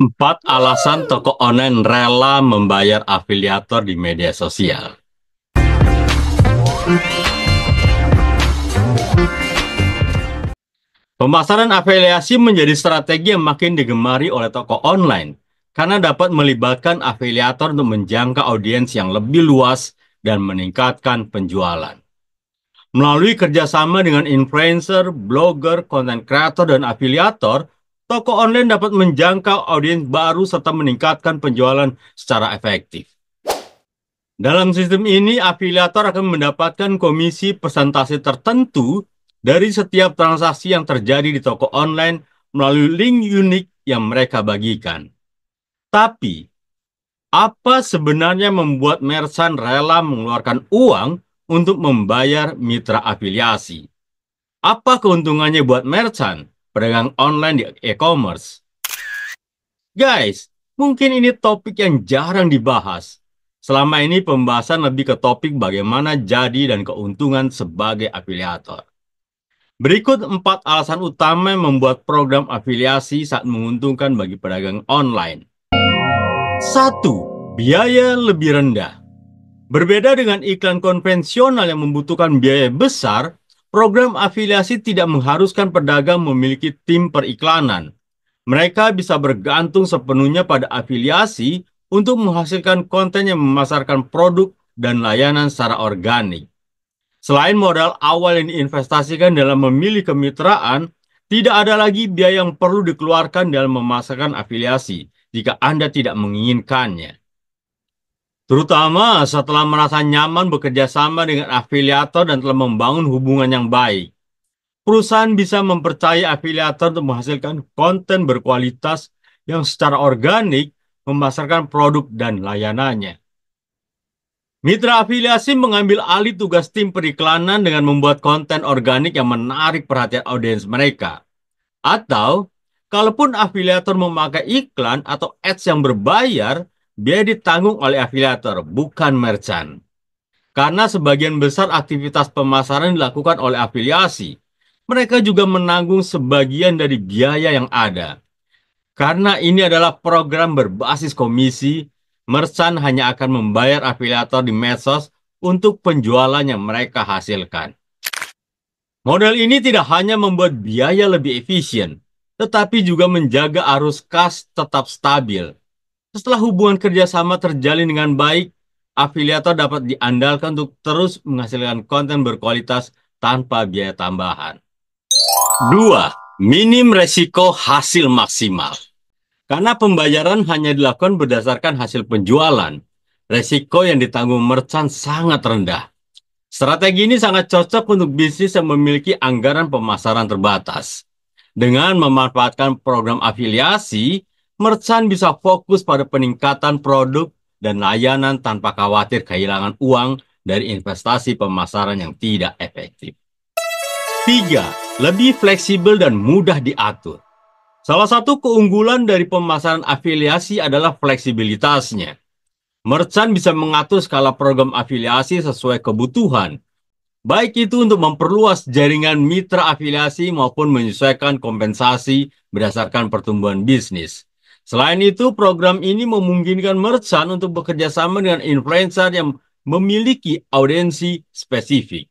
4 alasan toko online rela membayar afiliator di media sosial. Pemasaran afiliasi menjadi strategi yang makin digemari oleh toko online karena dapat melibatkan afiliator untuk menjangkau audiens yang lebih luas dan meningkatkan penjualan. Melalui kerjasama dengan influencer, blogger, content creator, dan afiliator, toko online dapat menjangkau audiens baru serta meningkatkan penjualan secara efektif. Dalam sistem ini, afiliator akan mendapatkan komisi persentase tertentu dari setiap transaksi yang terjadi di toko online melalui link unik yang mereka bagikan. Tapi, apa sebenarnya membuat merchant rela mengeluarkan uang untuk membayar mitra afiliasi? Apa keuntungannya buat merchant, pedagang online di e-commerce? Guys, mungkin ini topik yang jarang dibahas. Selama ini pembahasan lebih ke topik bagaimana jadi dan keuntungan sebagai afiliator. Berikut 4 alasan utama yang membuat program afiliasi saat menguntungkan bagi pedagang online. 1. Biaya lebih rendah. Berbeda dengan iklan konvensional yang membutuhkan biaya besar, program afiliasi tidak mengharuskan pedagang memiliki tim periklanan. Mereka bisa bergantung sepenuhnya pada afiliasi untuk menghasilkan konten yang memasarkan produk dan layanan secara organik. Selain modal awal yang diinvestasikan dalam memilih kemitraan, tidak ada lagi biaya yang perlu dikeluarkan dalam memasarkan afiliasi jika Anda tidak menginginkannya. Terutama setelah merasa nyaman bekerja sama dengan afiliator dan telah membangun hubungan yang baik. Perusahaan bisa mempercayai afiliator untuk menghasilkan konten berkualitas yang secara organik memasarkan produk dan layanannya. Mitra afiliasi mengambil alih tugas tim periklanan dengan membuat konten organik yang menarik perhatian audiens mereka. Atau, kalaupun afiliator memakai iklan atau ads yang berbayar, biaya ditanggung oleh afiliator, bukan merchant. Karena sebagian besar aktivitas pemasaran dilakukan oleh afiliasi, mereka juga menanggung sebagian dari biaya yang ada. Karena ini adalah program berbasis komisi, merchant hanya akan membayar afiliator di medsos untuk penjualan yang mereka hasilkan. Model ini tidak hanya membuat biaya lebih efisien, tetapi juga menjaga arus kas tetap stabil. Setelah hubungan kerjasama terjalin dengan baik, afiliator dapat diandalkan untuk terus menghasilkan konten berkualitas tanpa biaya tambahan. 2. Minim resiko hasil maksimal. Karena pembayaran hanya dilakukan berdasarkan hasil penjualan, resiko yang ditanggung merchant sangat rendah. Strategi ini sangat cocok untuk bisnis yang memiliki anggaran pemasaran terbatas. Dengan memanfaatkan program afiliasi, merchant bisa fokus pada peningkatan produk dan layanan tanpa khawatir kehilangan uang dari investasi pemasaran yang tidak efektif. 3. Lebih fleksibel dan mudah diatur. Salah satu keunggulan dari pemasaran afiliasi adalah fleksibilitasnya. Merchant bisa mengatur skala program afiliasi sesuai kebutuhan, baik itu untuk memperluas jaringan mitra afiliasi maupun menyesuaikan kompensasi berdasarkan pertumbuhan bisnis. Selain itu, program ini memungkinkan merchant untuk bekerja sama dengan influencer yang memiliki audiensi spesifik.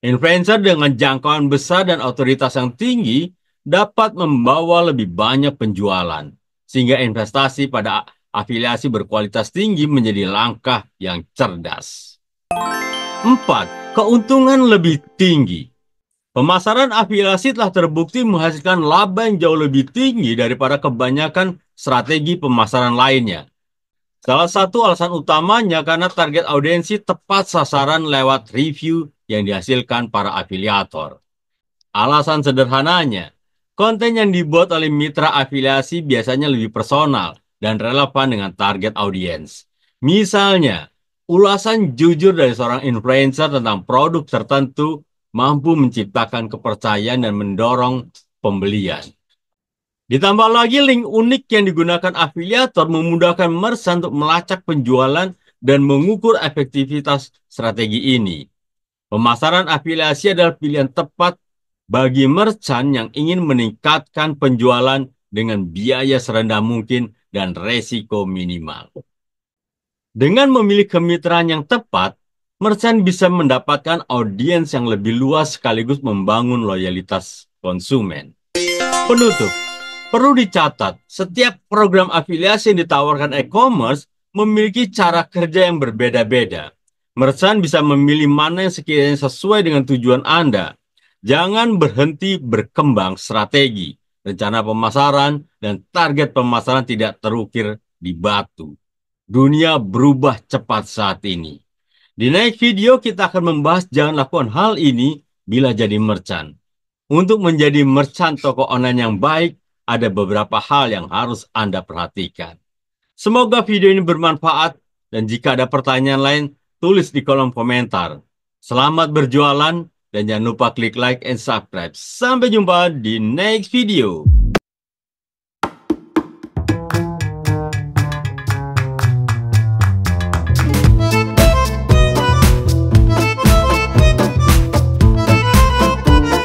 Influencer dengan jangkauan besar dan otoritas yang tinggi dapat membawa lebih banyak penjualan, sehingga investasi pada afiliasi berkualitas tinggi menjadi langkah yang cerdas. 4. Keuntungan lebih tinggi. Pemasaran afiliasi telah terbukti menghasilkan laba yang jauh lebih tinggi daripada kebanyakan strategi pemasaran lainnya. Salah satu alasan utamanya karena target audiensi tepat sasaran lewat review yang dihasilkan para afiliator. Alasan sederhananya, konten yang dibuat oleh mitra afiliasi biasanya lebih personal dan relevan dengan target audiens. Misalnya, ulasan jujur dari seorang influencer tentang produk tertentu mampu menciptakan kepercayaan dan mendorong pembelian. Ditambah lagi link unik yang digunakan afiliator memudahkan merchant untuk melacak penjualan dan mengukur efektivitas strategi ini. Pemasaran afiliasi adalah pilihan tepat bagi merchant yang ingin meningkatkan penjualan dengan biaya serendah mungkin dan resiko minimal. Dengan memilih kemitraan yang tepat, merchant bisa mendapatkan audiens yang lebih luas sekaligus membangun loyalitas konsumen. Penutup, perlu dicatat, setiap program afiliasi yang ditawarkan e-commerce memiliki cara kerja yang berbeda-beda. Merchant bisa memilih mana yang sekiranya sesuai dengan tujuan Anda. Jangan berhenti berkembang strategi, rencana pemasaran, dan target pemasaran tidak terukir di batu. Dunia berubah cepat saat ini. Di next video kita akan membahas jangan lakukan hal ini bila jadi merchant. Untuk menjadi merchant toko online yang baik, ada beberapa hal yang harus Anda perhatikan. Semoga video ini bermanfaat dan jika ada pertanyaan lain, tulis di kolom komentar. Selamat berjualan dan jangan lupa klik like and subscribe. Sampai jumpa di next video.